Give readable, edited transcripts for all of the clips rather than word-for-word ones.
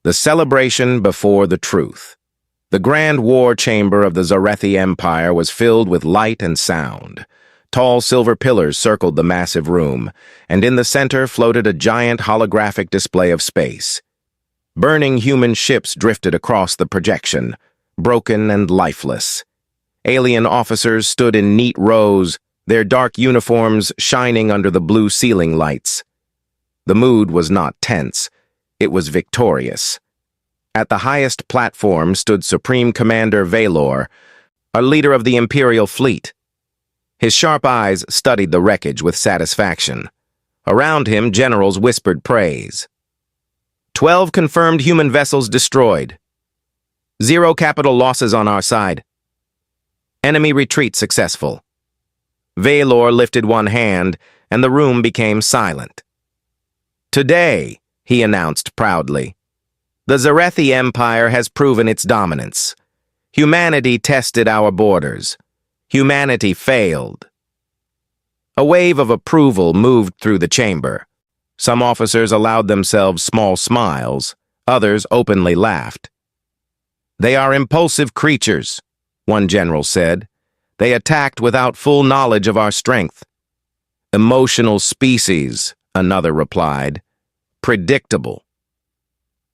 The celebration before the truth. The grand war chamber of the Scifi Empire was filled with light and sound. Tall silver pillars circled the massive room, and in the center floated a giant holographic display of space. Burning human ships drifted across the projection, broken and lifeless. Alien officers stood in neat rows, their dark uniforms shining under the blue ceiling lights. The mood was not tense, it was victorious. At the highest platform stood Supreme Commander Valor, a leader of the Imperial fleet. His sharp eyes studied the wreckage with satisfaction. Around him, generals whispered praise. 12 confirmed human vessels destroyed. 0 capital losses on our side. Enemy retreat successful. Valor lifted one hand, and the room became silent. Today, he announced proudly, the Scifi Empire has proven its dominance. Humanity tested our borders. Humanity failed. A wave of approval moved through the chamber. Some officers allowed themselves small smiles, others openly laughed. They are impulsive creatures, one general said. They attacked without full knowledge of our strength. Emotional species, another replied. Predictable.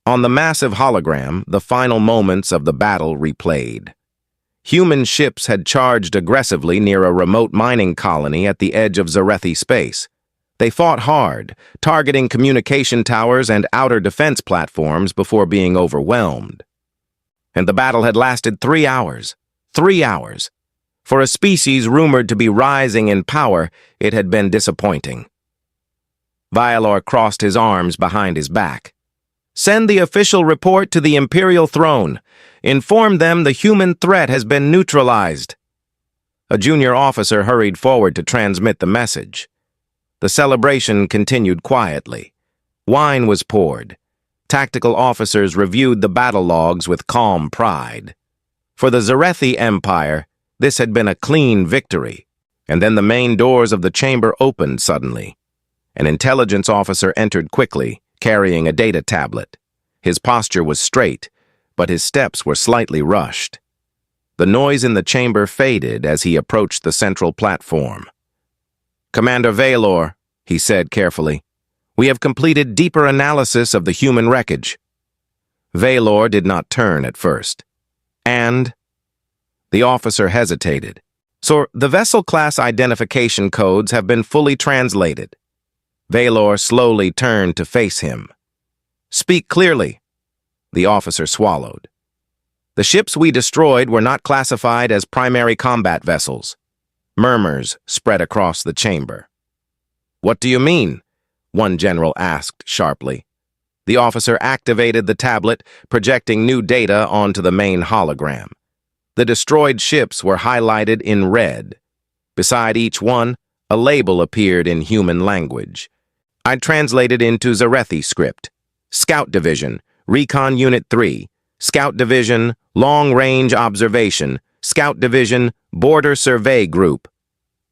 On the massive hologram, the final moments of the battle replayed. Human ships had charged aggressively near a remote mining colony at the edge of Scifi space. They fought hard, targeting communication towers and outer defense platforms before being overwhelmed. And the battle had lasted 3 hours. 3 hours. For a species rumored to be rising in power, it had been disappointing. Valor crossed his arms behind his back. Send the official report to the Imperial throne. Inform them the human threat has been neutralized. A junior officer hurried forward to transmit the message. The celebration continued quietly. Wine was poured. Tactical officers reviewed the battle logs with calm pride. For the Scifi Empire, this had been a clean victory. And then the main doors of the chamber opened suddenly. An intelligence officer entered quickly, carrying a data tablet. His posture was straight, but his steps were slightly rushed. The noise in the chamber faded as he approached the central platform. Commander Valor, he said carefully, we have completed deeper analysis of the human wreckage. Valor did not turn at first. And? The officer hesitated. So the vessel class identification codes have been fully translated. Valor slowly turned to face him. Speak clearly. The officer swallowed. The ships we destroyed were not classified as primary combat vessels. Murmurs spread across the chamber. What do you mean? One general asked sharply. The officer activated the tablet, projecting new data onto the main hologram. The destroyed ships were highlighted in red. Beside each one, a label appeared in human language. I translated into Scifi script. Scout Division, Recon Unit 3, Scout Division, Long Range Observation, Scout Division, Border Survey Group.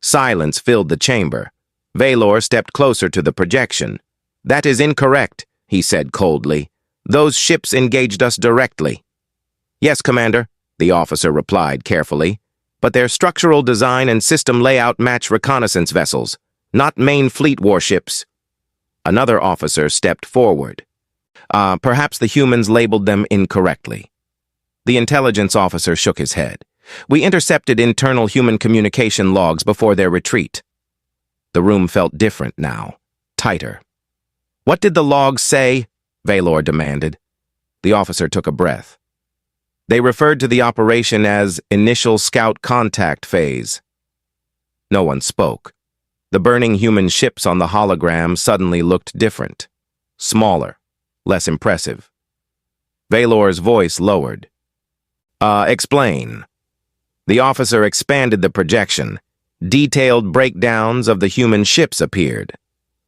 Silence filled the chamber. Valor stepped closer to the projection. That is incorrect, he said coldly. Those ships engaged us directly. Yes, Commander, the officer replied carefully, but their structural design and system layout match reconnaissance vessels, not main fleet warships. Another officer stepped forward. Perhaps the humans labeled them incorrectly. The intelligence officer shook his head. We intercepted internal human communication logs before their retreat. The room felt different now, tighter. What did the logs say? Valor demanded. The officer took a breath. They referred to the operation as Initial Scout Contact Phase. No one spoke. The burning human ships on the hologram suddenly looked different, smaller, less impressive. Valor's voice lowered. Explain. The officer expanded the projection. Detailed breakdowns of the human ships appeared.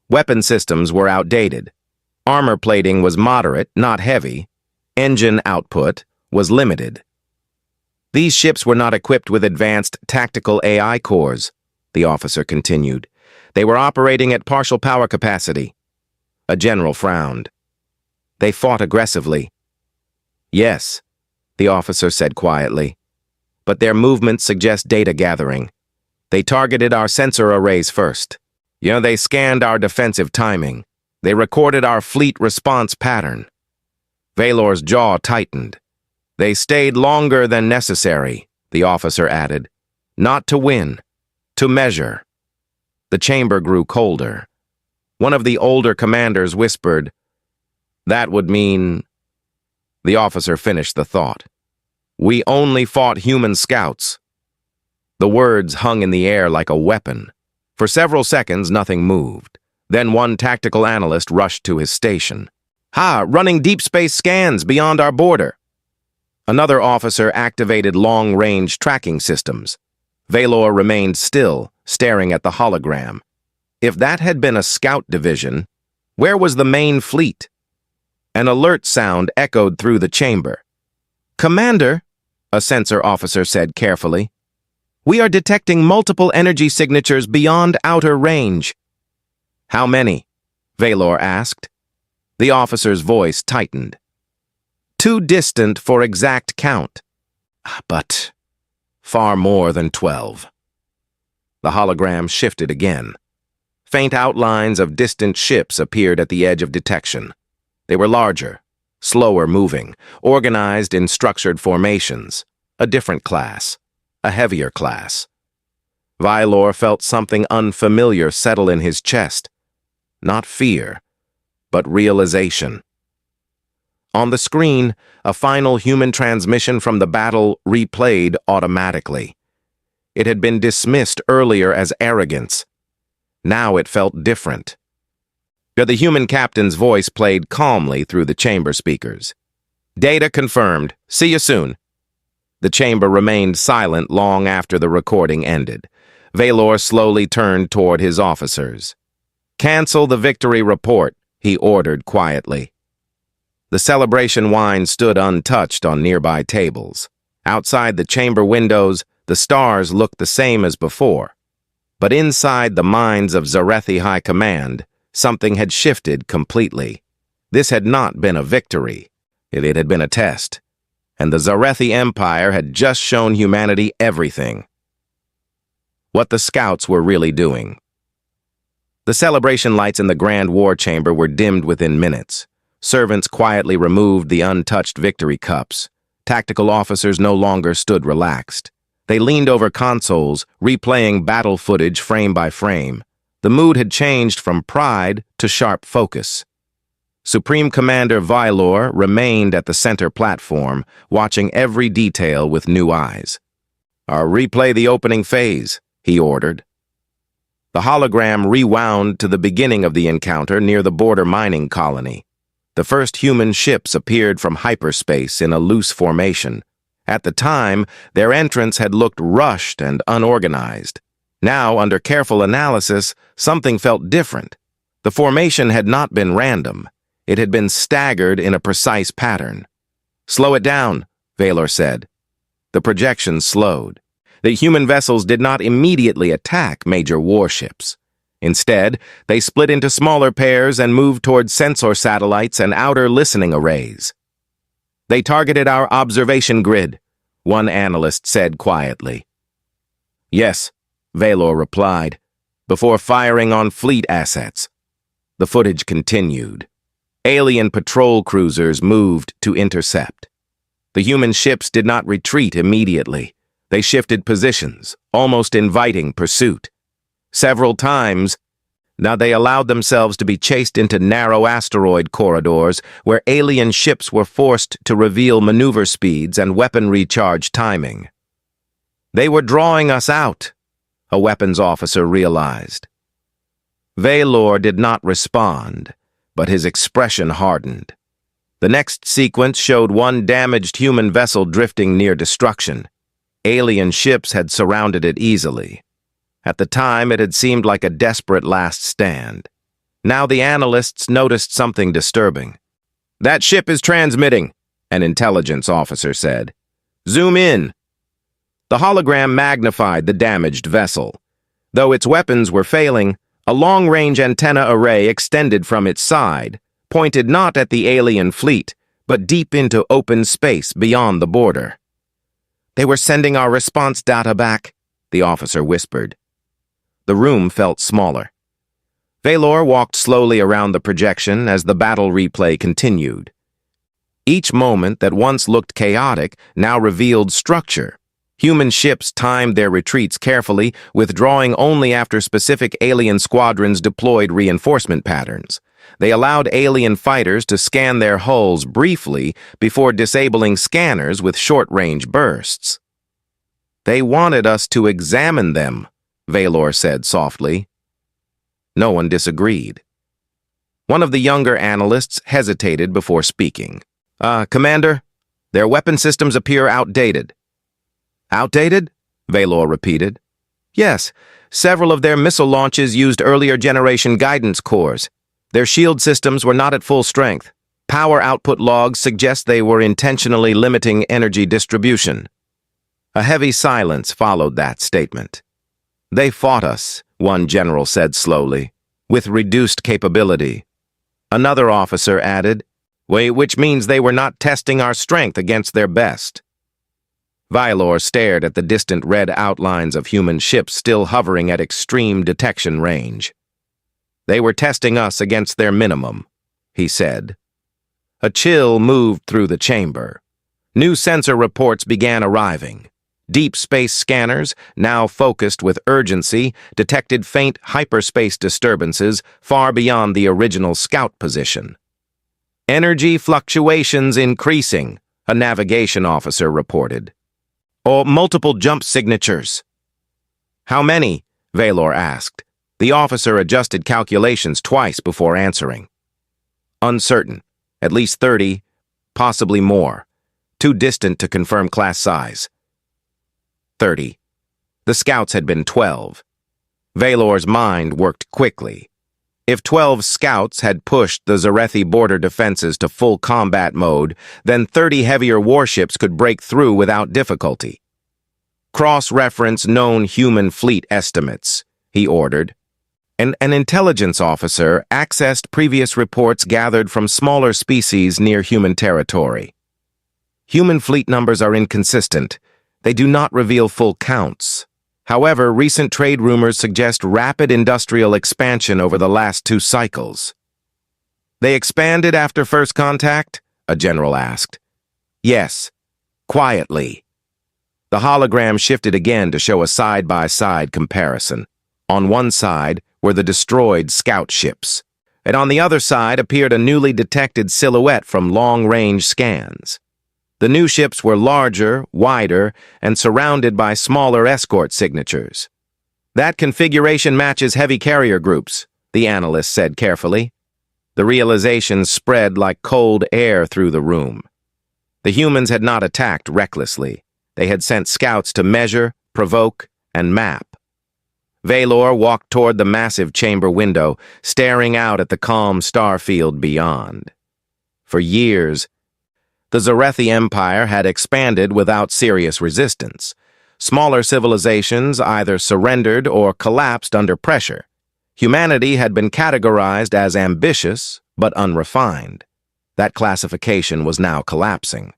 Weapon systems were outdated. Armor plating was moderate, not heavy. Engine output was limited. These ships were not equipped with advanced tactical AI cores, the officer continued. They were operating at partial power capacity. A general frowned. They fought aggressively, Yes, the officer said quietly. But their movements suggest data gathering. They targeted our sensor arrays first. They scanned our defensive timing. They recorded our fleet response pattern. Valor's jaw tightened. They stayed longer than necessary, the officer added. Not to win, to measure. The chamber grew colder. One of the older commanders whispered, "That would mean—" The officer finished the thought. "We only fought human scouts." The words hung in the air like a weapon. For several seconds, nothing moved. Then one tactical analyst rushed to his station. Running deep space scans beyond our border." Another officer activated long-range tracking systems. Valor remained still, staring at the hologram. If that had been a scout division, where was the main fleet? An alert sound echoed through the chamber. "Commander," a sensor officer said carefully, "we are detecting multiple energy signatures beyond outer range." "How many?" Valor asked. The officer's voice tightened. "Too distant for exact count. But far more than 12. The hologram shifted again. Faint outlines of distant ships appeared at the edge of detection. They were larger, slower moving, organized in structured formations. A different class, a heavier class. Valor felt something unfamiliar settle in his chest. Not fear, but realization. On the screen, a final human transmission from the battle replayed automatically. It had been dismissed earlier as arrogance. Now it felt different. The human captain's voice played calmly through the chamber speakers. "Data confirmed. See you soon." The chamber remained silent long after the recording ended. Valor slowly turned toward his officers. "Cancel the victory report," he ordered quietly. The celebration wine stood untouched on nearby tables. Outside the chamber windows, the stars looked the same as before. But inside the minds of Zarethi High Command, something had shifted completely. This had not been a victory. It had been a test. And the Zarethi Empire had just shown humanity everything. What the scouts were really doing. The celebration lights in the Grand War Chamber were dimmed within minutes. Servants quietly removed the untouched victory cups. Tactical officers no longer stood relaxed. They leaned over consoles, replaying battle footage frame by frame. The mood had changed from pride to sharp focus. Supreme Commander Valor remained at the center platform, watching every detail with new eyes. "Replay the opening phase," he ordered. The hologram rewound to the beginning of the encounter near the border mining colony. The first human ships appeared from hyperspace in a loose formation. At the time, their entrance had looked rushed and unorganized. Now, under careful analysis, something felt different. The formation had not been random. It had been staggered in a precise pattern. "Slow it down," Valor said. The projection slowed. The human vessels did not immediately attack major warships. Instead, they split into smaller pairs and moved toward sensor satellites and outer listening arrays. "They targeted our observation grid," one analyst said quietly. "Yes," Valor replied, "before firing on fleet assets." The footage continued. Alien patrol cruisers moved to intercept. The human ships did not retreat immediately. They shifted positions, almost inviting pursuit. Several times, now they allowed themselves to be chased into narrow asteroid corridors where alien ships were forced to reveal maneuver speeds and weapon recharge timing. "They were drawing us out," a weapons officer realized. Valor did not respond, but his expression hardened. The next sequence showed one damaged human vessel drifting near destruction. Alien ships had surrounded it easily. At the time, it had seemed like a desperate last stand. Now the analysts noticed something disturbing. "That ship is transmitting," an intelligence officer said. "Zoom in." The hologram magnified the damaged vessel. Though its weapons were failing, a long-range antenna array extended from its side, pointed not at the alien fleet, but deep into open space beyond the border. "They were sending our response data back," the officer whispered. The room felt smaller. Valor walked slowly around the projection as the battle replay continued. Each moment that once looked chaotic now revealed structure. Human ships timed their retreats carefully, withdrawing only after specific alien squadrons deployed reinforcement patterns. They allowed alien fighters to scan their hulls briefly before disabling scanners with short-range bursts. "They wanted us to examine them," Valor said softly. No one disagreed. One of the younger analysts hesitated before speaking. Commander, their weapon systems appear outdated." "Outdated?" Valor repeated. "Yes, several of their missile launches used earlier generation guidance cores. Their shield systems were not at full strength. Power output logs suggest they were intentionally limiting energy distribution." A heavy silence followed that statement. "They fought us," one general said slowly, "with reduced capability." Another officer added, "Which means they were not testing our strength against their best." Valor stared at the distant red outlines of human ships still hovering at extreme detection range. "They were testing us against their minimum," he said. A chill moved through the chamber. New sensor reports began arriving. Deep space scanners, now focused with urgency, detected faint hyperspace disturbances far beyond the original scout position. "Energy fluctuations increasing," a navigation officer reported. "Or multiple jump signatures." "How many?" Valor asked. The officer adjusted calculations twice before answering. "Uncertain. At least 30, possibly more. Too distant to confirm class size." 30. The scouts had been 12. Valor's mind worked quickly. If 12 scouts had pushed the Zarethi border defenses to full combat mode, then 30 heavier warships could break through without difficulty. "Cross-reference known human fleet estimates," he ordered. An intelligence officer accessed previous reports gathered from smaller species near human territory. "Human fleet numbers are inconsistent. They do not reveal full counts. However, recent trade rumors suggest rapid industrial expansion over the last 2 cycles." "They expanded after first contact?" a general asked. "Yes, quietly." The hologram shifted again to show a side-by-side comparison. On one side were the destroyed scout ships, and on the other side appeared a newly detected silhouette from long-range scans. The new ships were larger, wider, and surrounded by smaller escort signatures. "That configuration matches heavy carrier groups," the analyst said carefully. The realization spread like cold air through the room. The humans had not attacked recklessly. They had sent scouts to measure, provoke, and map. Valor walked toward the massive chamber window, staring out at the calm star field beyond. For years, the Zarethi Empire had expanded without serious resistance. Smaller civilizations either surrendered or collapsed under pressure. Humanity had been categorized as ambitious but unrefined. That classification was now collapsing.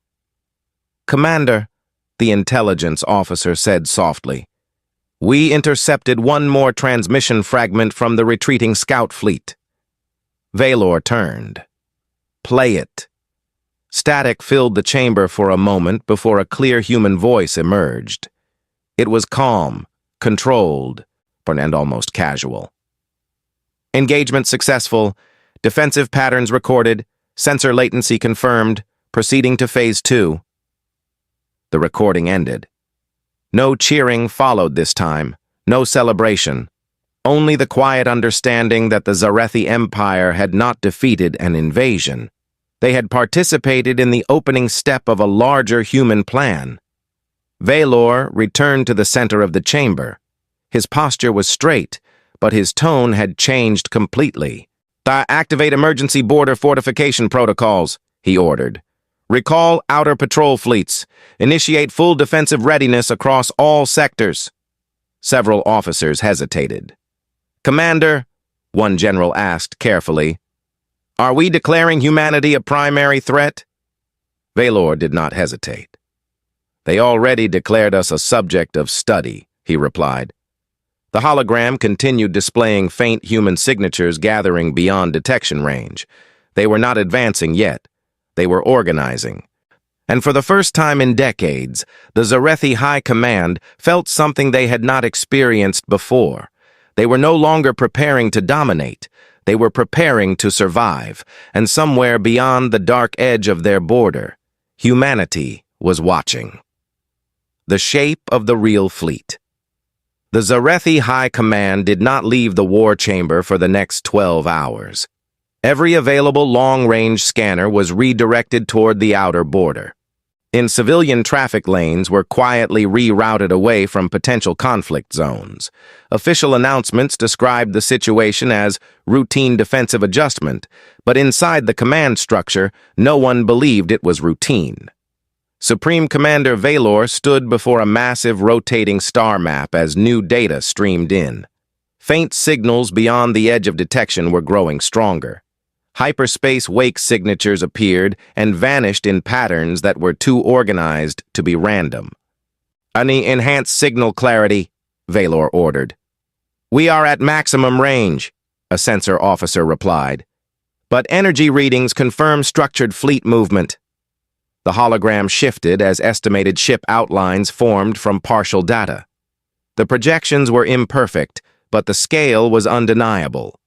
"Commander," the intelligence officer said softly, "we intercepted one more transmission fragment from the retreating scout fleet." Valor turned. "Play it." Static filled the chamber for a moment before a clear human voice emerged. It was calm, controlled, and almost casual. "Engagement successful. Defensive patterns recorded. Sensor latency confirmed. Proceeding to Phase 2. The recording ended. No cheering followed this time. No celebration. Only the quiet understanding that the Zarethi Empire had not defeated an invasion. They had participated in the opening step of a larger human plan. Valor returned to the center of the chamber. His posture was straight, but his tone had changed completely. "Activate emergency border fortification protocols," he ordered. "Recall outer patrol fleets. Initiate full defensive readiness across all sectors." Several officers hesitated. "Commander," one general asked carefully, "are we declaring humanity a primary threat?" Valor did not hesitate. "They already declared us a subject of study," he replied. The hologram continued displaying faint human signatures gathering beyond detection range. They were not advancing yet. They were organizing. And for the first time in decades, the Scifi High Command felt something they had not experienced before. They were no longer preparing to dominate. They were preparing to survive, and somewhere beyond the dark edge of their border, humanity was watching. The shape of the real fleet. The Scifi High Command did not leave the war chamber for the next 12 hours. Every available long-range scanner was redirected toward the outer border. In civilian traffic lanes were quietly rerouted away from potential conflict zones. Official announcements described the situation as routine defensive adjustment, but inside the command structure, no one believed it was routine. Supreme Commander Valor stood before a massive rotating star map as new data streamed in. Faint signals beyond the edge of detection were growing stronger. Hyperspace wake signatures appeared and vanished in patterns that were too organized to be random. "Any enhanced signal clarity," Valor ordered. "We are at maximum range," a sensor officer replied. "But energy readings confirm structured fleet movement." The hologram shifted as estimated ship outlines formed from partial data. The projections were imperfect, but the scale was undeniable.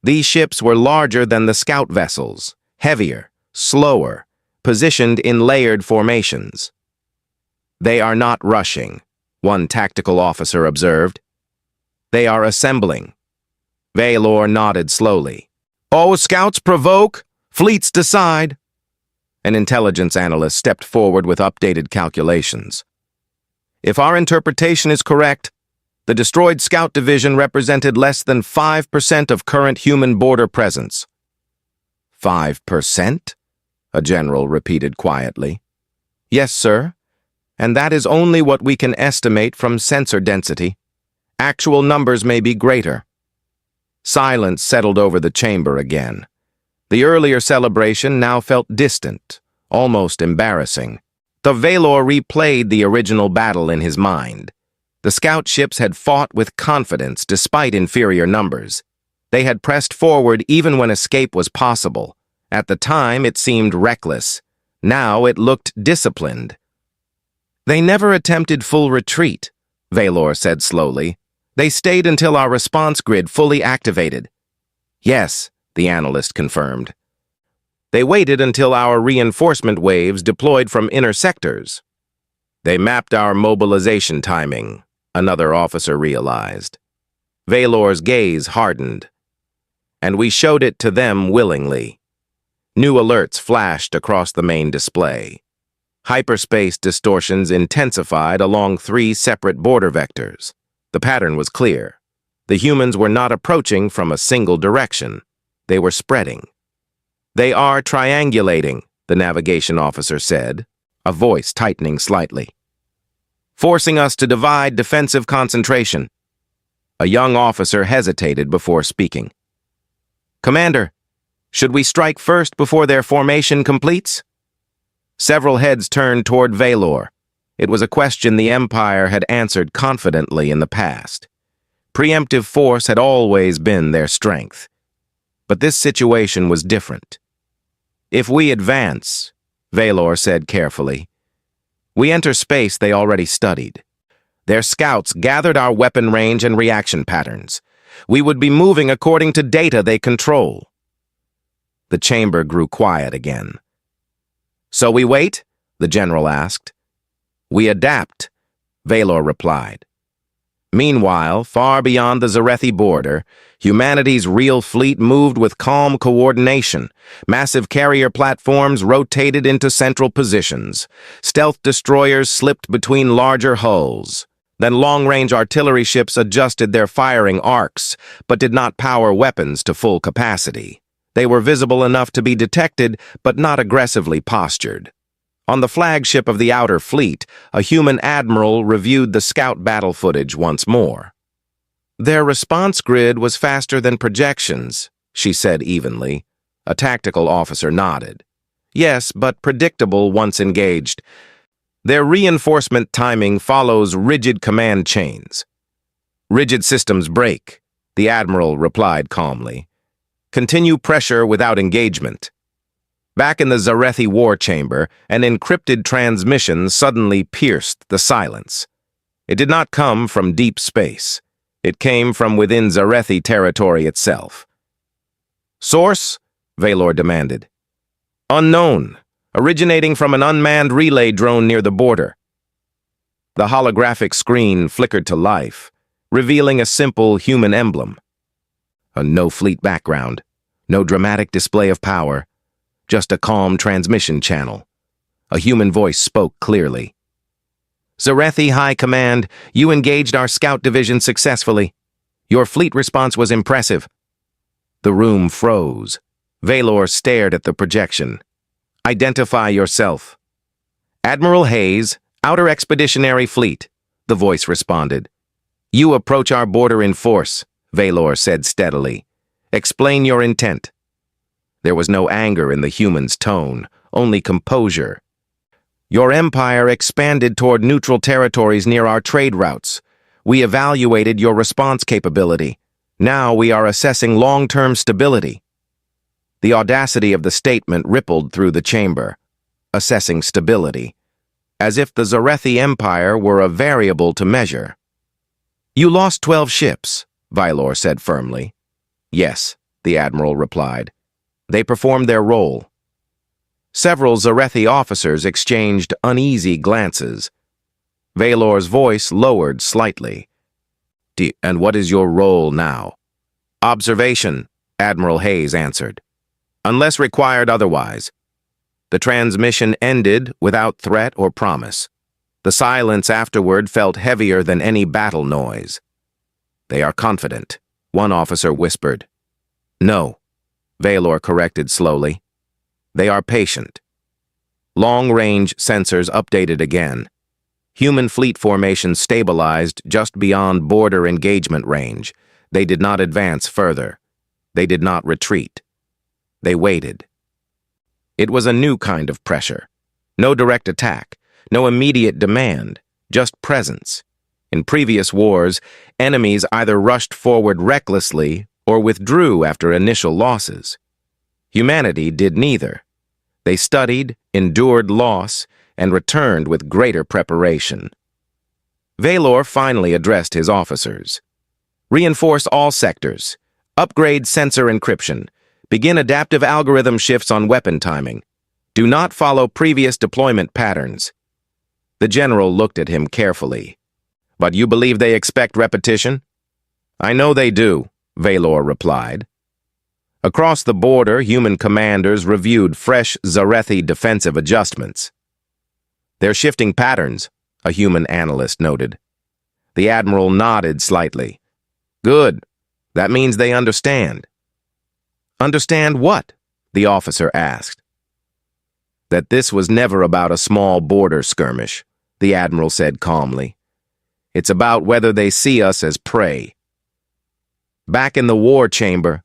These ships were larger than the scout vessels, heavier, slower, positioned in layered formations. "They are not rushing," one tactical officer observed. "They are assembling." Valor nodded slowly. "Oh, scouts provoke, fleets decide." An intelligence analyst stepped forward with updated calculations. "If our interpretation is correct, the destroyed scout division represented less than 5% of current human border presence." 5%? A general repeated quietly. "Yes, sir. And that is only what we can estimate from sensor density. Actual numbers may be greater." Silence settled over the chamber again. The earlier celebration now felt distant, almost embarrassing. The Valor replayed the original battle in his mind. The scout ships had fought with confidence despite inferior numbers. They had pressed forward even when escape was possible. At the time, it seemed reckless. Now it looked disciplined. "They never attempted full retreat," Valor said slowly. "They stayed until our response grid fully activated." "Yes," the analyst confirmed. "They waited until our reinforcement waves deployed from inner sectors." "They mapped our mobilization timing," another officer realized. Valor's gaze hardened. "And we showed it to them willingly." New alerts flashed across the main display. Hyperspace distortions intensified along 3 separate border vectors. The pattern was clear. The humans were not approaching from a single direction. They were spreading. "They are triangulating," the navigation officer said, a voice tightening slightly. "Forcing us to divide defensive concentration." A young officer hesitated before speaking. "Commander, should we strike first before their formation completes?" Several heads turned toward Valor. It was a question the Empire had answered confidently in the past. Preemptive force had always been their strength. But this situation was different. "If we advance," Valor said carefully, "we enter space they already studied. Their scouts gathered our weapon range and reaction patterns. We would be moving according to data they control." The chamber grew quiet again. "So we wait?" the general asked. "We adapt," Valor replied. Meanwhile, far beyond the Scifi border, humanity's real fleet moved with calm coordination. Massive carrier platforms rotated into central positions. Stealth destroyers slipped between larger hulls. Then long-range artillery ships adjusted their firing arcs, but did not power weapons to full capacity. They were visible enough to be detected, but not aggressively postured. On the flagship of the outer fleet, a human admiral reviewed the scout battle footage once more. "Their response grid was faster than projections," she said evenly. A tactical officer nodded. yes, but predictable once engaged. Their reinforcement timing follows rigid command chains. Rigid systems break, the Admiral replied calmly. Continue pressure without engagement. Back in the Zarethi war chamber, an encrypted transmission suddenly pierced the silence. It did not come from deep space. It came from within Zarethi territory itself. Source? Valor demanded. Unknown, originating from an unmanned relay drone near the border. The holographic screen flickered to life, revealing a simple human emblem. A no-fleet background, no dramatic display of power, just a calm transmission channel. A human voice spoke clearly. Zarethi High Command, you engaged our scout division successfully. Your fleet response was impressive. The room froze. Valor stared at the projection. Identify yourself. Admiral Hayes, Outer Expeditionary Fleet, the voice responded. You approach our border in force, Valor said steadily. Explain your intent. There was no anger in the human's tone, only composure. Your empire expanded toward neutral territories near our trade routes. We evaluated your response capability. Now we are assessing long-term stability. The audacity of the statement rippled through the chamber. Assessing stability. As if the Zarethi Empire were a variable to measure. You lost 12 ships, Valor said firmly. Yes, the Admiral replied. They performed their role. Several Zarethi officers exchanged uneasy glances. Valor's voice lowered slightly. And what is your role now? Observation, Admiral Hayes answered. Unless required otherwise. The transmission ended without threat or promise. The silence afterward felt heavier than any battle noise. They are confident, one officer whispered. No, Valor corrected slowly. They are patient. Long-range sensors updated again. Human fleet formation stabilized just beyond border engagement range. They did not advance further. They did not retreat. They waited. It was a new kind of pressure. No direct attack, no immediate demand, just presence. In previous wars, enemies either rushed forward recklessly or withdrew after initial losses. Humanity did neither. They studied, endured loss, and returned with greater preparation. Valor finally addressed his officers. Reinforce all sectors. Upgrade sensor encryption. Begin adaptive algorithm shifts on weapon timing. Do not follow previous deployment patterns. The general looked at him carefully. But you believe they expect repetition? I know they do, Valor replied. Across the border, human commanders reviewed fresh Zarethi defensive adjustments. They're shifting patterns, a human analyst noted. The Admiral nodded slightly. Good. That means they understand. Understand what? The officer asked. That this was never about a small border skirmish, the Admiral said calmly. It's about whether they see us as prey. Back in the war chamber,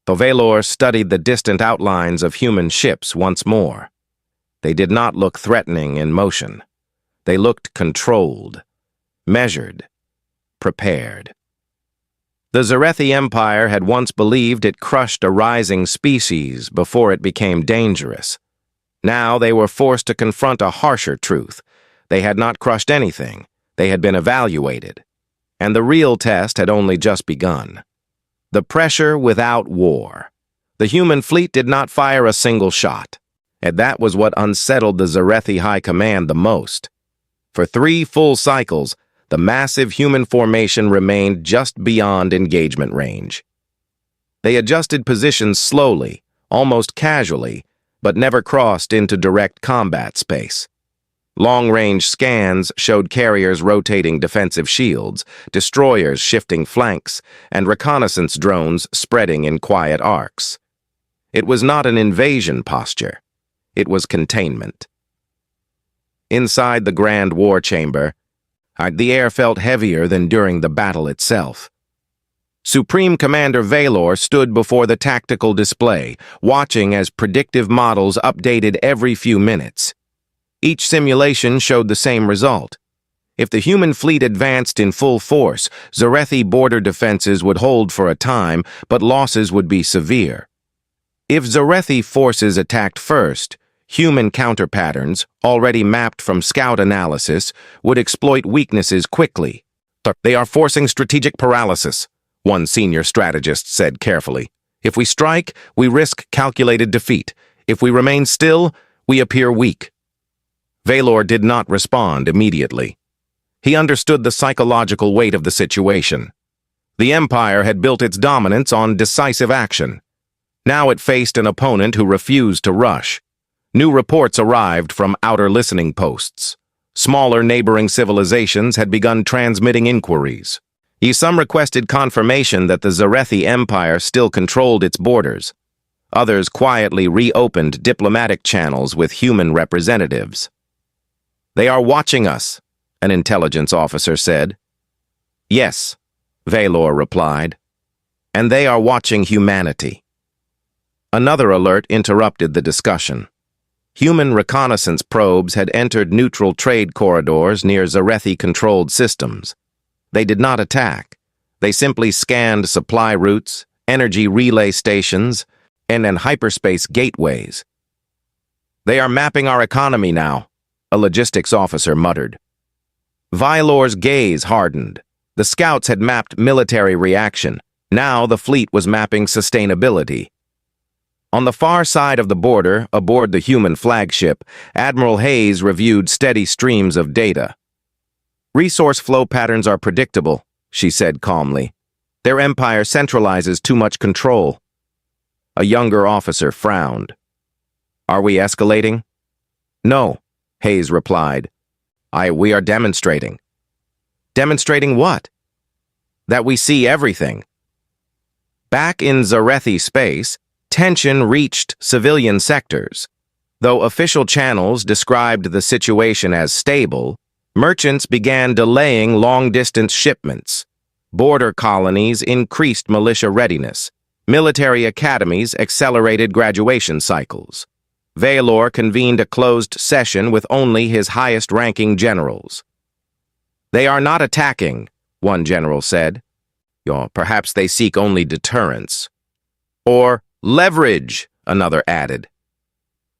Valor studied the distant outlines of human ships once more. They did not look threatening in motion. They looked controlled, measured, prepared. The Zarethi Empire had once believed it crushed a rising species before it became dangerous. Now they were forced to confront a harsher truth. They had not crushed anything. They had been evaluated. And the real test had only just begun. The pressure without war. The human fleet did not fire a single shot. And that was what unsettled the Zarethi High Command the most. For 3 full cycles, the massive human formation remained just beyond engagement range. They adjusted positions slowly, almost casually, but never crossed into direct combat space. Long-range scans showed carriers rotating defensive shields, destroyers shifting flanks, and reconnaissance drones spreading in quiet arcs. It was not an invasion posture. It was containment. Inside the Grand War Chamber, the air felt heavier than during the battle itself. Supreme Commander Valor stood before the tactical display, watching as predictive models updated every few minutes. Each simulation showed the same result. If the human fleet advanced in full force, Zarethi border defenses would hold for a time, but losses would be severe. If Zarethi forces attacked first, human counter-patterns, already mapped from scout analysis, would exploit weaknesses quickly. They are forcing strategic paralysis, one senior strategist said carefully. If we strike, we risk calculated defeat. If we remain still, we appear weak. Valor did not respond immediately. He understood the psychological weight of the situation. The Empire had built its dominance on decisive action. Now it faced an opponent who refused to rush. New reports arrived from outer listening posts. Smaller neighboring civilizations had begun transmitting inquiries. Some requested confirmation that the Zarethi Empire still controlled its borders. Others quietly reopened diplomatic channels with human representatives. "They are watching us," an intelligence officer said. "Yes," Valor replied. "And they are watching humanity." Another alert interrupted the discussion. Human reconnaissance probes had entered neutral trade corridors near Zarethi-controlled systems. They did not attack. They simply scanned supply routes, energy relay stations, and hyperspace gateways. "They are mapping our economy now," a logistics officer muttered. Valor's gaze hardened. The scouts had mapped military reaction. Now the fleet was mapping sustainability. On the far side of the border, aboard the human flagship, Admiral Hayes reviewed steady streams of data. "Resource flow patterns are predictable," she said calmly. "Their empire centralizes too much control." A younger officer frowned. "Are we escalating?" "No," Hayes replied. We are demonstrating." "Demonstrating what?" "That we see everything." Back in Zarethi space, tension reached civilian sectors. Though official channels described the situation as stable, merchants began delaying long-distance shipments. Border colonies increased militia readiness. Military academies accelerated graduation cycles. Valor convened a closed session with only his highest-ranking generals. "They are not attacking," one general said. "Perhaps they seek only deterrence." "Or leverage," another added.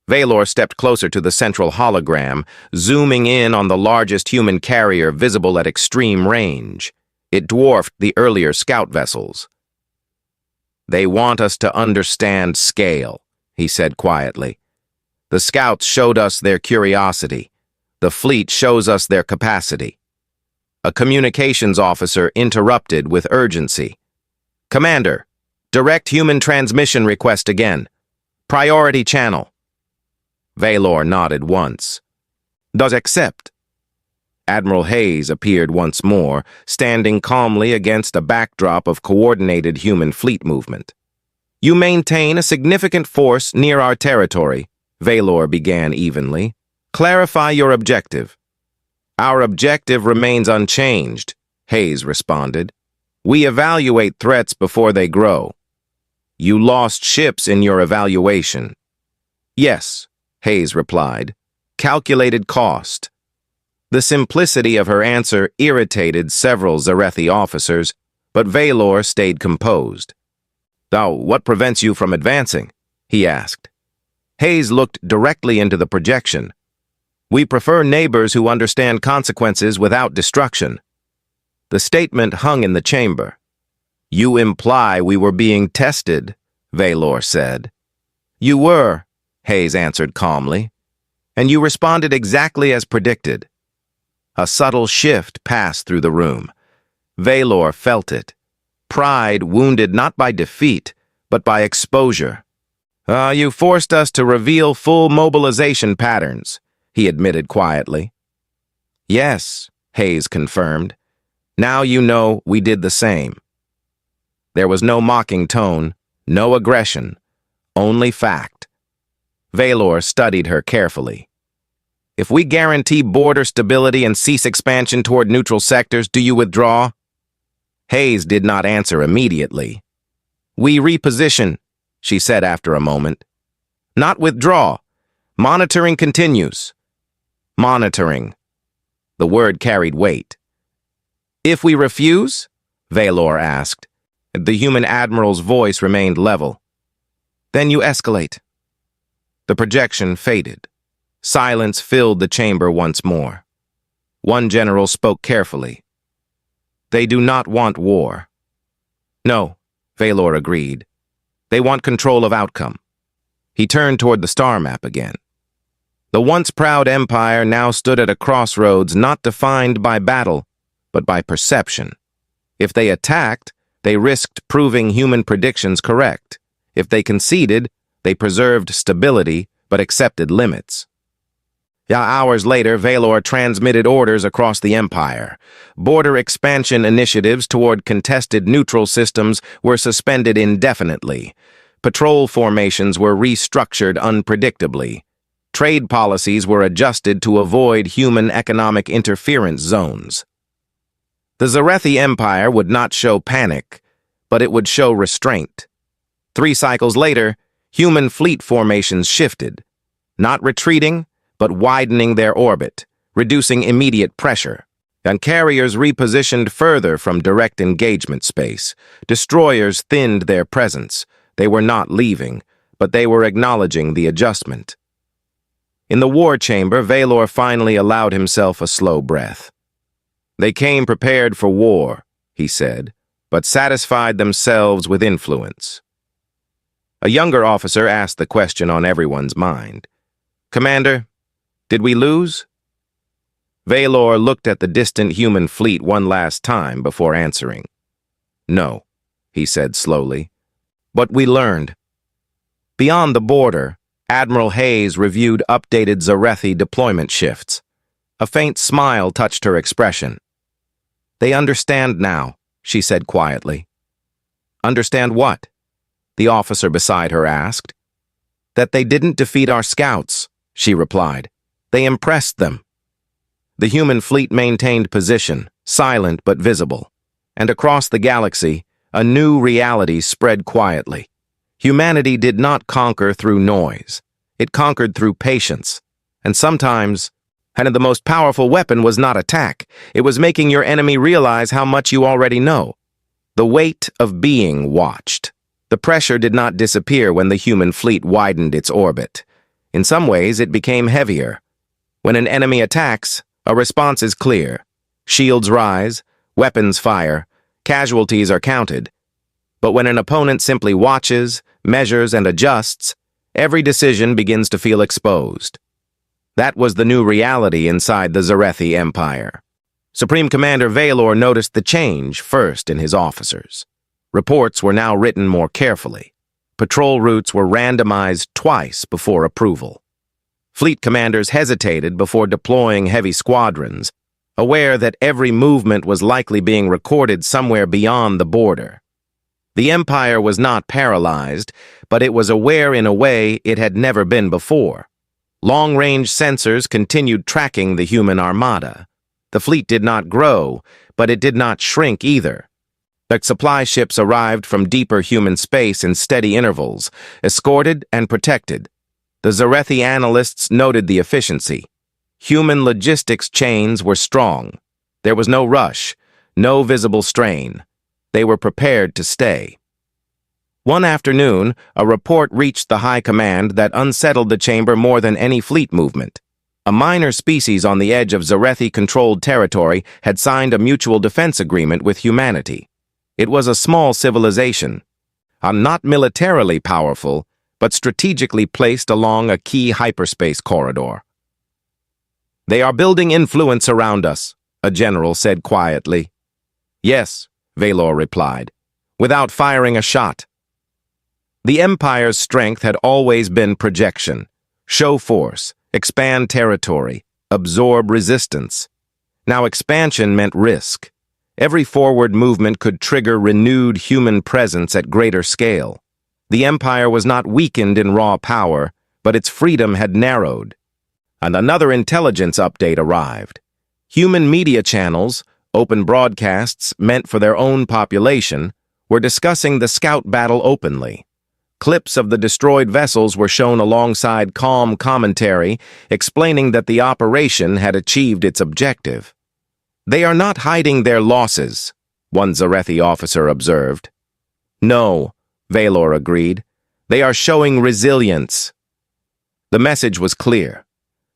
Valor stepped closer to the central hologram, zooming in on the largest human carrier visible at extreme range. It dwarfed the earlier scout vessels. "They want us to understand scale," he said quietly. "The scouts showed us their curiosity. The fleet shows us their capacity." A communications officer interrupted with urgency. "Commander, direct human transmission request again. Priority channel." Valor nodded once. "Does accept." Admiral Hayes appeared once more, standing calmly against a backdrop of coordinated human fleet movement. "You maintain a significant force near our territory," Valor began evenly. "Clarify your objective." "Our objective remains unchanged," Hayes responded. "We evaluate threats before they grow." "You lost ships in your evaluation." "Yes," Hayes replied. "Calculated cost." The simplicity of her answer irritated several Zarethi officers, but Valor stayed composed. "What prevents you from advancing?" he asked. Hayes looked directly into the projection. "We prefer neighbors who understand consequences without destruction." The statement hung in the chamber. "You imply we were being tested," Valor said. "You were," Hayes answered calmly. "And you responded exactly as predicted." A subtle shift passed through the room. Valor felt it. Pride wounded not by defeat, but by exposure. You forced us to reveal full mobilization patterns," he admitted quietly. "Yes," Hayes confirmed. "Now you know we did the same." There was no mocking tone, no aggression, only fact. Valor studied her carefully. "If we guarantee border stability and cease expansion toward neutral sectors, do you withdraw?" Hayes did not answer immediately. "We reposition," she said after a moment. "Not withdraw. Monitoring continues." Monitoring. The word carried weight. "If we refuse?" Valor asked. The human admiral's voice remained level. "Then you escalate." The projection faded. Silence filled the chamber once more. One general spoke carefully. "They do not want war." "No," Valor agreed. "They want control of outcome." He turned toward the star map again. The once proud empire now stood at a crossroads not defined by battle, but by perception. If they attacked, they risked proving human predictions correct. If they conceded, they preserved stability but accepted limits. Hours later, Valor transmitted orders across the empire. Border expansion initiatives toward contested neutral systems were suspended indefinitely. Patrol formations were restructured unpredictably. Trade policies were adjusted to avoid human economic interference zones. The Zarethi Empire would not show panic, but it would show restraint. 3 cycles later, human fleet formations shifted, not retreating, but widening their orbit, reducing immediate pressure. And carriers repositioned further from direct engagement space. Destroyers thinned their presence. They were not leaving, but they were acknowledging the adjustment. In the war chamber, Valor finally allowed himself a slow breath. "They came prepared for war," he said, "but satisfied themselves with influence." A younger officer asked the question on everyone's mind. "Commander, did we lose?" Valor looked at the distant human fleet one last time before answering. "No," he said slowly, "but we learned." Beyond the border, Admiral Hayes reviewed updated Zarethi deployment shifts. A faint smile touched her expression. "They understand now," she said quietly. "Understand what?" the officer beside her asked. "That they didn't defeat our scouts," she replied. "They impressed them." The human fleet maintained position, silent but visible. And across the galaxy, a new reality spread quietly. Humanity did not conquer through noise. It conquered through patience. And sometimes, and the most powerful weapon was not attack. It was making your enemy realize how much you already know. The weight of being watched. The pressure did not disappear when the human fleet widened its orbit. In some ways, it became heavier. When an enemy attacks, a response is clear. Shields rise, weapons fire, casualties are counted. But when an opponent simply watches, measures, and adjusts, every decision begins to feel exposed. That was the new reality inside the Zarethi Empire. Supreme Commander Valor noticed the change first in his officers. Reports were now written more carefully. Patrol routes were randomized twice before approval. Fleet commanders hesitated before deploying heavy squadrons, aware that every movement was likely being recorded somewhere beyond the border. The Empire was not paralyzed, but it was aware in a way it had never been before. Long-range sensors continued tracking the human armada. The fleet did not grow, but it did not shrink either. The supply ships arrived from deeper human space in steady intervals, escorted and protected. The Zarethi analysts noted the efficiency. Human logistics chains were strong. There was no rush, no visible strain. They were prepared to stay. One afternoon, a report reached the High Command that unsettled the chamber more than any fleet movement. A minor species on the edge of Zarethi-controlled territory had signed a mutual defense agreement with humanity. It was a small civilization, not militarily powerful, but strategically placed along a key hyperspace corridor. "They are building influence around us," a general said quietly. "Yes," Valor replied, without firing a shot. The Empire's strength had always been projection, show force, expand territory, absorb resistance. Now expansion meant risk. Every forward movement could trigger renewed human presence at greater scale. The Empire was not weakened in raw power, but its freedom had narrowed. And another intelligence update arrived. Human media channels, open broadcasts meant for their own population, were discussing the scout battle openly. Clips of the destroyed vessels were shown alongside calm commentary explaining that the operation had achieved its objective. "They are not hiding their losses," one Zarethi officer observed. "No," Valor agreed. "They are showing resilience." The message was clear.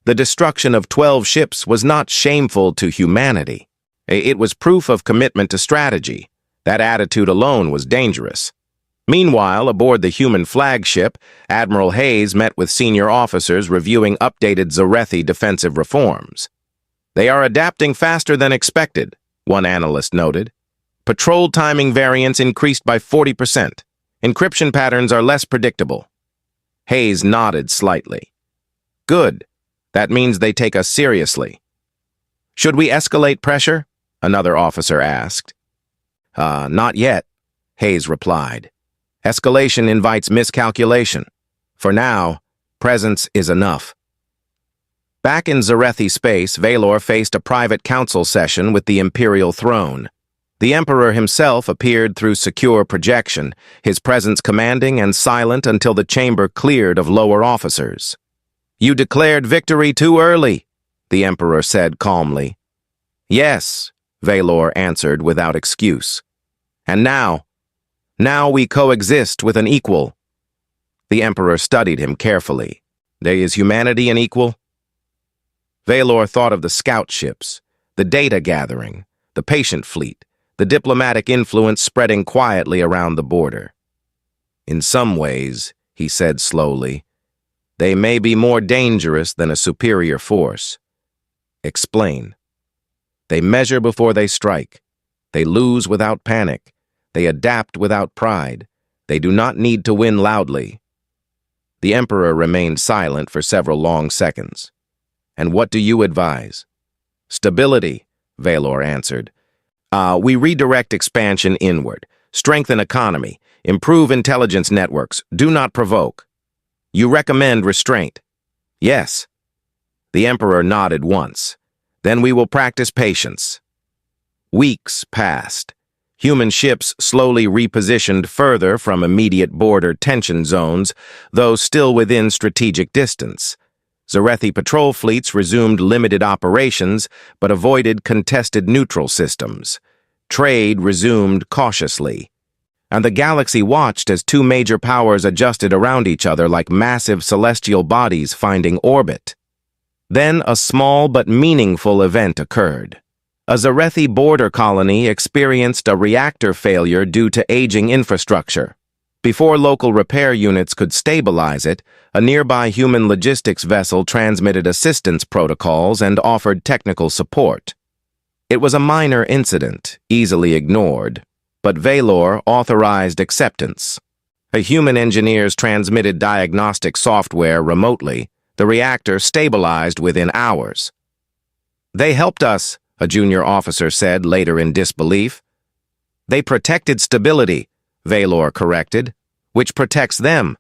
The destruction of 12 ships was not shameful to humanity. It was proof of commitment to strategy. That attitude alone was dangerous. Meanwhile, aboard the human flagship, Admiral Hayes met with senior officers reviewing updated Zarethi defensive reforms. "They are adapting faster than expected," one analyst noted. "Patrol timing variance increased by 40%. Encryption patterns are less predictable." Hayes nodded slightly. "Good. That means they take us seriously." "Should we escalate pressure?" another officer asked. Not yet," Hayes replied. "Escalation invites miscalculation. For now, presence is enough." Back in Zarethi space, Valor faced a private council session with the Imperial throne. The Emperor himself appeared through secure projection, his presence commanding and silent until the chamber cleared of lower officers. "You declared victory too early," the Emperor said calmly. "Yes," Valor answered without excuse. "And now we coexist with an equal." The Emperor studied him carefully. "Is humanity an equal?" Valor thought of the scout ships, the data gathering, the patient fleet, the diplomatic influence spreading quietly around the border. "In some ways," he said slowly, "they may be more dangerous than a superior force." "Explain." "They measure before they strike. They lose without panic. They adapt without pride. They do not need to win loudly." The Emperor remained silent for several long seconds. "And what do you advise?" "Stability," Valor answered. We redirect expansion inward, strengthen economy, improve intelligence networks, do not provoke." "You recommend restraint?" "Yes." The Emperor nodded once. "Then we will practice patience." Weeks passed. Human ships slowly repositioned further from immediate border tension zones, though still within strategic distance. Zarethi patrol fleets resumed limited operations, but avoided contested neutral systems. Trade resumed cautiously. And the galaxy watched as two major powers adjusted around each other like massive celestial bodies finding orbit. Then a small but meaningful event occurred. A Zarethi border colony experienced a reactor failure due to aging infrastructure. Before local repair units could stabilize it, a nearby human logistics vessel transmitted assistance protocols and offered technical support. It was a minor incident, easily ignored, but Valor authorized acceptance. A human engineers transmitted diagnostic software remotely. The reactor stabilized within hours. "They helped us," a junior officer said later in disbelief. "They protected stability," Valor corrected, "which protects them."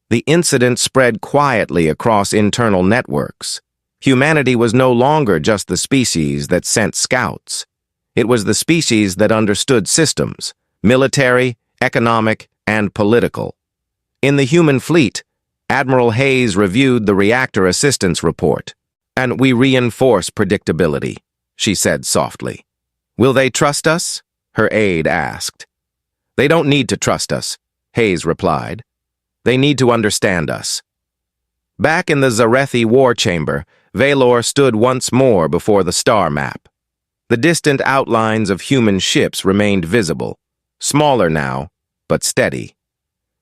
The incident spread quietly across internal networks. Humanity was no longer just the species that sent scouts. It was the species that understood systems, military, economic, and political. In the human fleet, Admiral Hayes reviewed the reactor assistance report. "And we reinforce predictability," she said softly. "Will they trust us?" her aide asked. "They don't need to trust us," Hayes replied. "They need to understand us." Back in the Zarethi war chamber, Valor stood once more before the star map. The distant outlines of human ships remained visible, smaller now, but steady.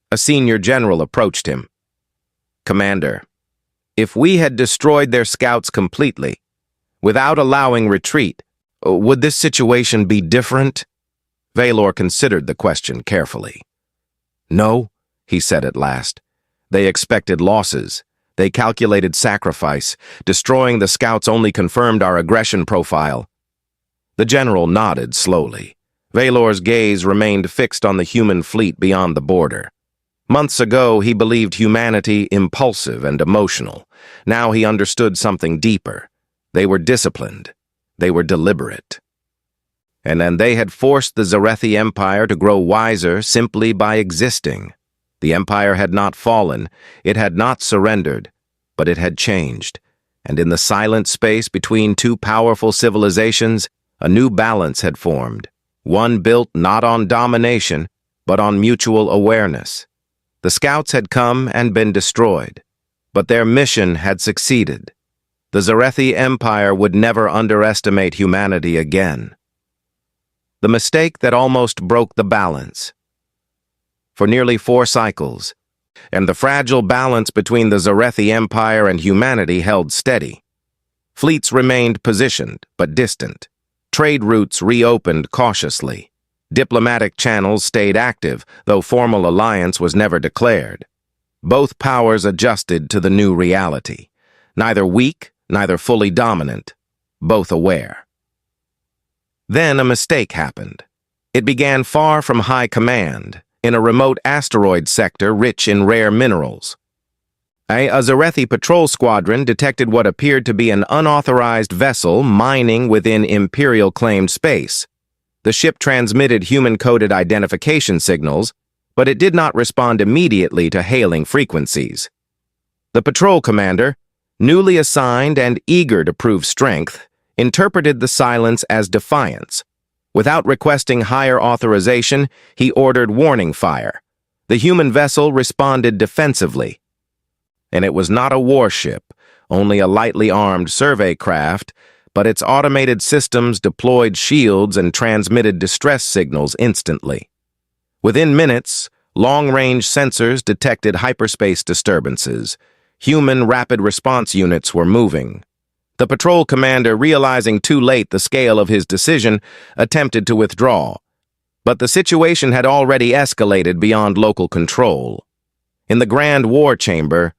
A senior general approached him. "Commander, if we had destroyed their scouts completely, without allowing retreat, would this situation be different?" Valor considered the question carefully. "No," he said at last. "They expected losses. They calculated sacrifice. Destroying the scouts only confirmed our aggression profile." The general nodded slowly. Valor's gaze remained fixed on the human fleet beyond the border. Months ago, he believed humanity impulsive and emotional. Now he understood something deeper. They were disciplined. They were deliberate. and then they had forced the Zarethi Empire to grow wiser simply by existing. The Empire had not fallen, it had not surrendered, but it had changed, and in the silent space between two powerful civilizations, a new balance had formed, one built not on domination, but on mutual awareness. The scouts had come and been destroyed, but their mission had succeeded. The Zarethi Empire would never underestimate humanity again. The mistake that almost broke the balance. For nearly 4 cycles, and the fragile balance between the Zarethi Empire and humanity held steady. Fleets remained positioned, but distant. Trade routes reopened cautiously. Diplomatic channels stayed active, though formal alliance was never declared. Both powers adjusted to the new reality. Neither weak, neither fully dominant, both aware. Then a mistake happened. It began far from high command, in a remote asteroid sector rich in rare minerals. A Zarethi patrol squadron detected what appeared to be an unauthorized vessel mining within Imperial-claimed space. The ship transmitted human-coded identification signals, but it did not respond immediately to hailing frequencies. The patrol commander, newly assigned and eager to prove strength, interpreted the silence as defiance. Without requesting higher authorization, he ordered warning fire. The human vessel responded defensively. And it was not a warship, only a lightly armed survey craft, but its automated systems deployed shields and transmitted distress signals instantly. Within minutes, long-range sensors detected hyperspace disturbances. Human rapid response units were moving. The patrol commander, realizing too late the scale of his decision, attempted to withdraw. But the situation had already escalated beyond local control. In the Grand War Chamber,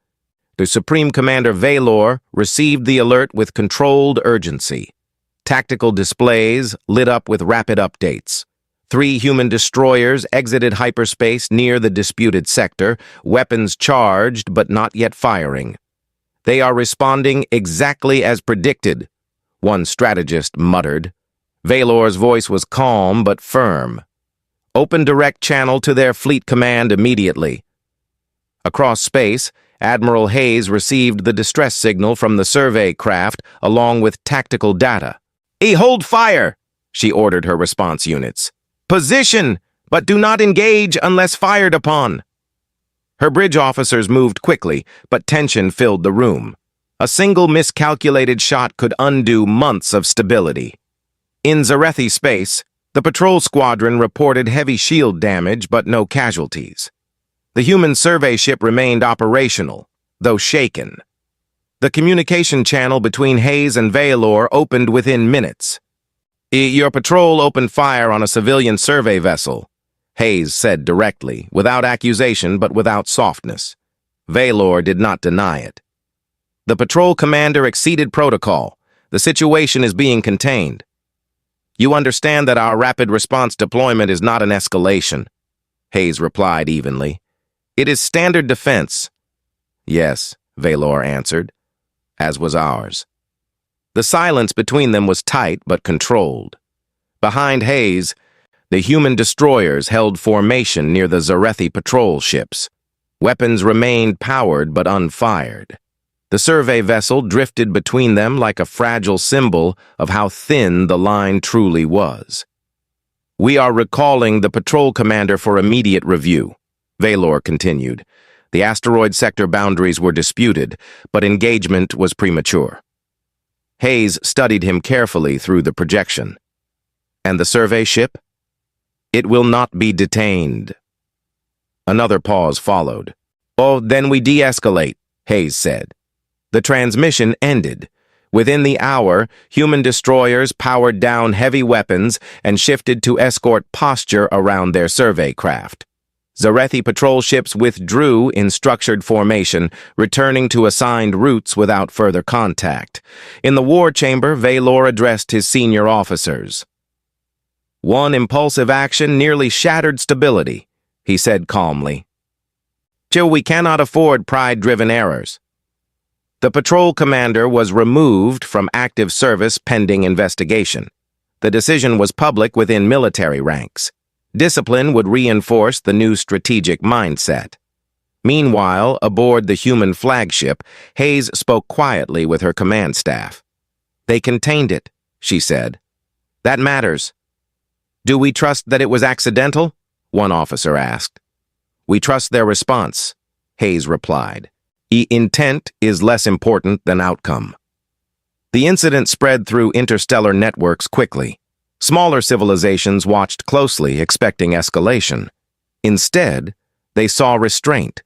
the Supreme Commander Valor received the alert with controlled urgency. Tactical displays lit up with rapid updates. 3 human destroyers exited hyperspace near the disputed sector, weapons charged but not yet firing. "They are responding exactly as predicted," one strategist muttered. Valor's voice was calm but firm. "Open direct channel to their fleet command immediately." Across space, Admiral Hayes received the distress signal from the survey craft along with tactical data. "Hold fire!" she ordered her response units. "Position, but do not engage unless fired upon." Her bridge officers moved quickly, but tension filled the room. A single miscalculated shot could undo months of stability. In Zarethi space, the patrol squadron reported heavy shield damage but no casualties. The human survey ship remained operational, though shaken. The communication channel between Hayes and Valor opened within minutes. "Your patrol opened fire on a civilian survey vessel," Hayes said directly, without accusation but without softness. Valor did not deny it. "The patrol commander exceeded protocol. The situation is being contained." "You understand that our rapid response deployment is not an escalation," Hayes replied evenly. "It is standard defense." "Yes," Valor answered, as was ours. The silence between them was tight but controlled. Behind Hayes, the human destroyers held formation near the Zarethi patrol ships. Weapons remained powered but unfired. The survey vessel drifted between them like a fragile symbol of how thin the line truly was. "We are recalling the patrol commander for immediate review," Valor continued. The asteroid sector boundaries were disputed, but engagement was premature. Hayes studied him carefully through the projection. "And the survey ship?" "It will not be detained." Another pause followed. "Oh, then we de-escalate," Hayes said. The transmission ended. Within the hour, human destroyers powered down heavy weapons and shifted to escort posture around their survey craft. Zarethi patrol ships withdrew in structured formation, returning to assigned routes without further contact. In the war chamber, Valor addressed his senior officers. "One impulsive action nearly shattered stability," he said calmly. "We cannot afford pride-driven errors." The patrol commander was removed from active service pending investigation. The decision was public within military ranks. Discipline would reinforce the new strategic mindset. Meanwhile, aboard the human flagship, Hayes spoke quietly with her command staff. "They contained it," she said. "That matters." "Do we trust that it was accidental?" one officer asked. "We trust their response," Hayes replied. Intent is less important than outcome." The incident spread through interstellar networks quickly. Smaller civilizations watched closely, expecting escalation. Instead, they saw restraint.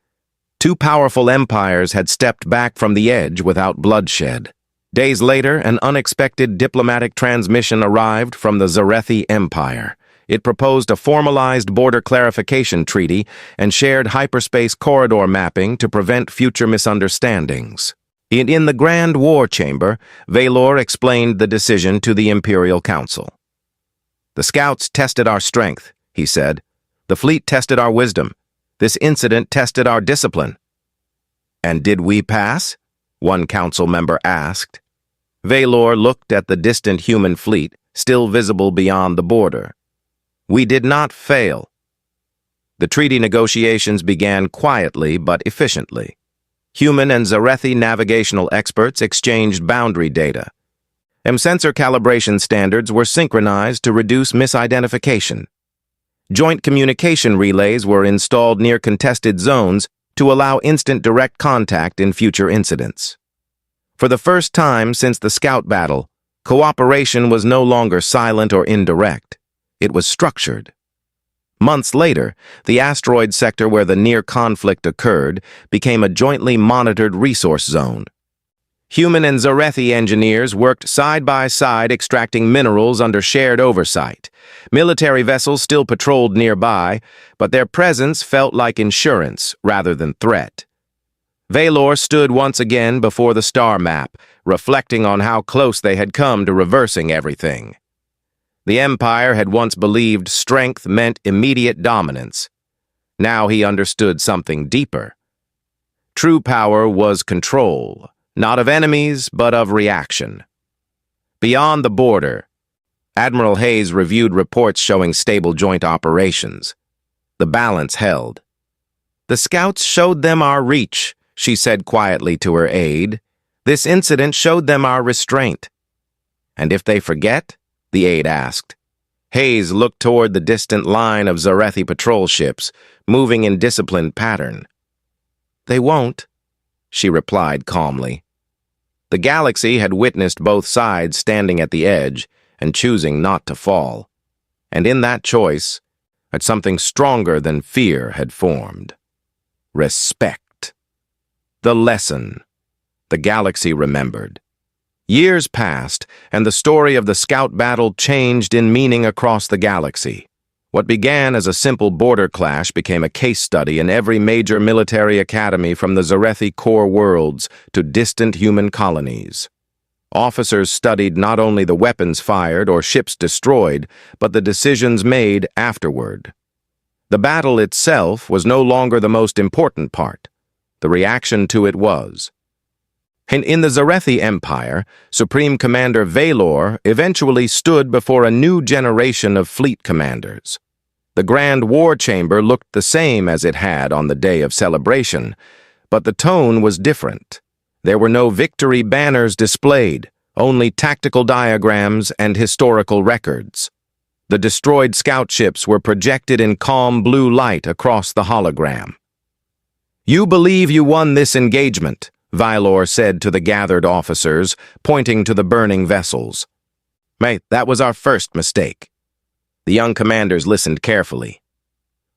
Two powerful empires had stepped back from the edge without bloodshed. Days later, an unexpected diplomatic transmission arrived from the Scifi Empire. It proposed a formalized border clarification treaty and shared hyperspace corridor mapping to prevent future misunderstandings. In the Grand War Chamber, Valor explained the decision to the Imperial Council. "The scouts tested our strength," he said. "The fleet tested our wisdom. This incident tested our discipline." "And did we pass?" one council member asked. Valor looked at the distant human fleet, still visible beyond the border. "We did not fail." The treaty negotiations began quietly but efficiently. Human and Scifi navigational experts exchanged boundary data. Sensor calibration standards were synchronized to reduce misidentification. Joint communication relays were installed near contested zones to allow instant direct contact in future incidents. For the first time since the Scout battle, cooperation was no longer silent or indirect. It was structured. Months later, the asteroid sector where the near conflict occurred became a jointly monitored resource zone. Human and Scifi engineers worked side by side extracting minerals under shared oversight. Military vessels still patrolled nearby, but their presence felt like insurance rather than threat. Valor stood once again before the star map, reflecting on how close they had come to reversing everything. The Empire had once believed strength meant immediate dominance. Now he understood something deeper. True power was control, not of enemies, but of reaction. Beyond the border, Admiral Hayes reviewed reports showing stable joint operations. The balance held. "The scouts showed them our reach," she said quietly to her aide. "This incident showed them our restraint." "And if they forget?" the aide asked. Hayes looked toward the distant line of Scifi patrol ships, moving in disciplined pattern. "They won't," she replied calmly. The galaxy had witnessed both sides standing at the edge and choosing not to fall. And in that choice, something stronger than fear had formed. Respect. The lesson. The galaxy remembered. Years passed, and the story of the Scout battle changed in meaning across the galaxy. What began as a simple border clash became a case study in every major military academy from the Scifi core worlds to distant human colonies. Officers studied not only the weapons fired or ships destroyed, but the decisions made afterward. The battle itself was no longer the most important part. The reaction to it was. In the Scifi Empire, Supreme Commander Valor eventually stood before a new generation of fleet commanders. The Grand War Chamber looked the same as it had on the day of celebration, but the tone was different. There were no victory banners displayed, only tactical diagrams and historical records. The destroyed scout ships were projected in calm blue light across the hologram. "You believe you won this engagement," Valor said to the gathered officers, pointing to the burning vessels. "Mate, that was our first mistake." The young commanders listened carefully.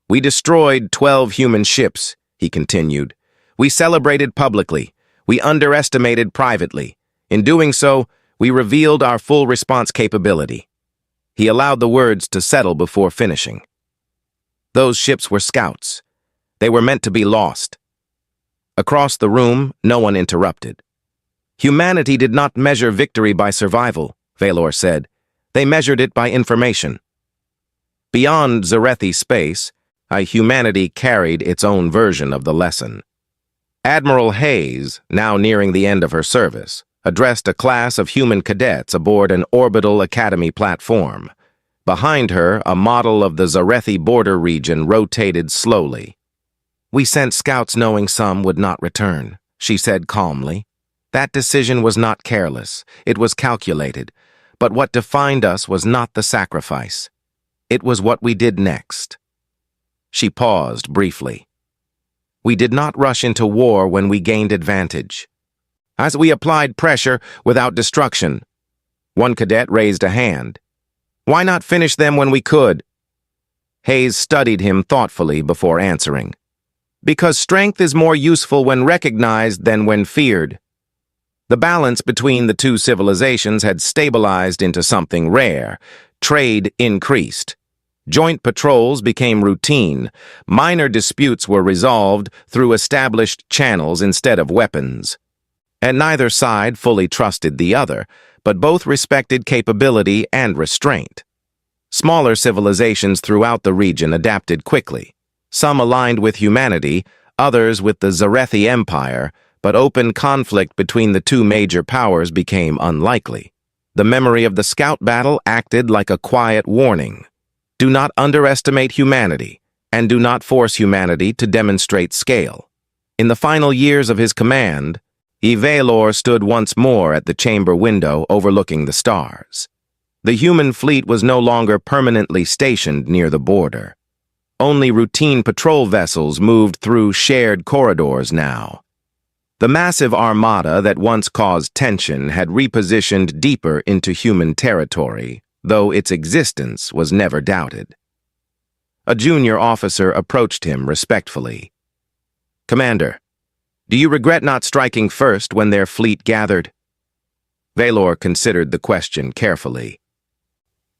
"We destroyed 12 human ships," he continued. "We celebrated publicly. We underestimated privately. In doing so, we revealed our full response capability." He allowed the words to settle before finishing. "Those ships were scouts. They were meant to be lost." Across the room, no one interrupted. "Humanity did not measure victory by survival," Valor said. "They measured it by information." Beyond Scifi space, humanity carried its own version of the lesson. Admiral Hayes, now nearing the end of her service, addressed a class of human cadets aboard an orbital academy platform. Behind her, a model of the Zarethi border region rotated slowly. "We sent scouts knowing some would not return," she said calmly. "That decision was not careless, it was calculated, but what defined us was not the sacrifice. It was what we did next." She paused briefly. "We did not rush into war when we gained advantage. As we applied pressure without destruction." One cadet raised a hand. "Why not finish them when we could?" Hayes studied him thoughtfully before answering. "Because strength is more useful when recognized than when feared." The balance between the two civilizations had stabilized into something rare. Trade increased. Joint patrols became routine. Minor disputes were resolved through established channels instead of weapons. And neither side fully trusted the other, but both respected capability and restraint. Smaller civilizations throughout the region adapted quickly. Some aligned with humanity, others with the Zarethi Empire, but open conflict between the two major powers became unlikely. The memory of the scout battle acted like a quiet warning. Do not underestimate humanity, and do not force humanity to demonstrate scale. In the final years of his command, Ivailor stood once more at the chamber window overlooking the stars. The human fleet was no longer permanently stationed near the border. Only routine patrol vessels moved through shared corridors now. The massive armada that once caused tension had repositioned deeper into human territory, though its existence was never doubted. A junior officer approached him respectfully. "Commander, do you regret not striking first when their fleet gathered?" Valor considered the question carefully.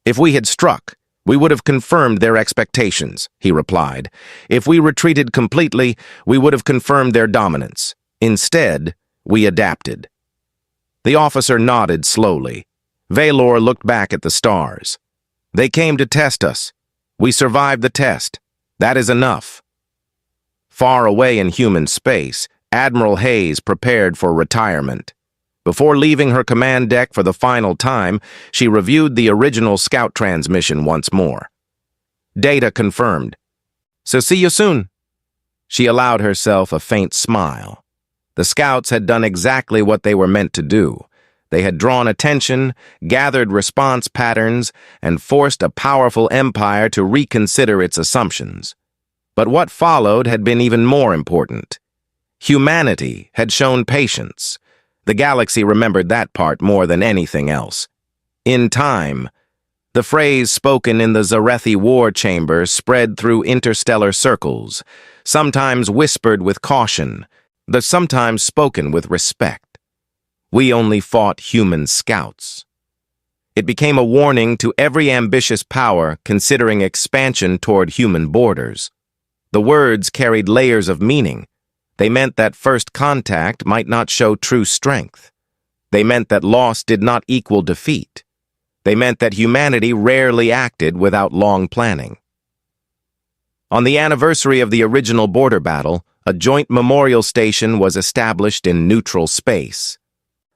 "If we had struck, we would have confirmed their expectations," he replied. "If we retreated completely, we would have confirmed their dominance. Instead, we adapted." The officer nodded slowly. Valor looked back at the stars. "They came to test us. We survived the test. That is enough." Far away in human space, Admiral Hayes prepared for retirement. Before leaving her command deck for the final time, she reviewed the original scout transmission once more. Data confirmed. "So see you soon." She allowed herself a faint smile. The scouts had done exactly what they were meant to do. They had drawn attention, gathered response patterns, and forced a powerful empire to reconsider its assumptions. But what followed had been even more important. Humanity had shown patience. The galaxy remembered that part more than anything else. In time, the phrase spoken in the Zarethi war chamber spread through interstellar circles, sometimes whispered with caution, but sometimes spoken with respect. "We only fought human scouts." It became a warning to every ambitious power considering expansion toward human borders. The words carried layers of meaning. They meant that first contact might not show true strength. They meant that loss did not equal defeat. They meant that humanity rarely acted without long planning. On the anniversary of the original border battle, a joint memorial station was established in neutral space,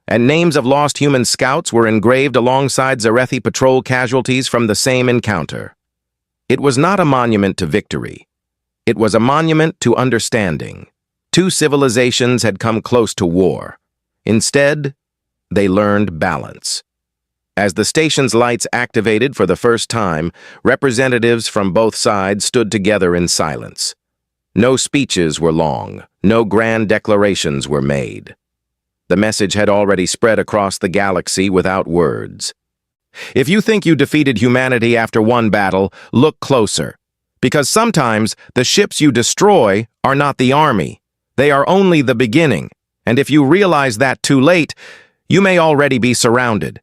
and names of lost human scouts were engraved alongside Zarethi patrol casualties from the same encounter. It was not a monument to victory. It was a monument to understanding. Two civilizations had come close to war. Instead, they learned balance. As the station's lights activated for the first time, representatives from both sides stood together in silence. No speeches were long, no grand declarations were made. The message had already spread across the galaxy without words. If you think you defeated humanity after one battle, look closer. Because sometimes the ships you destroy are not the army. They are only the beginning. And if you realize that too late, you may already be surrounded.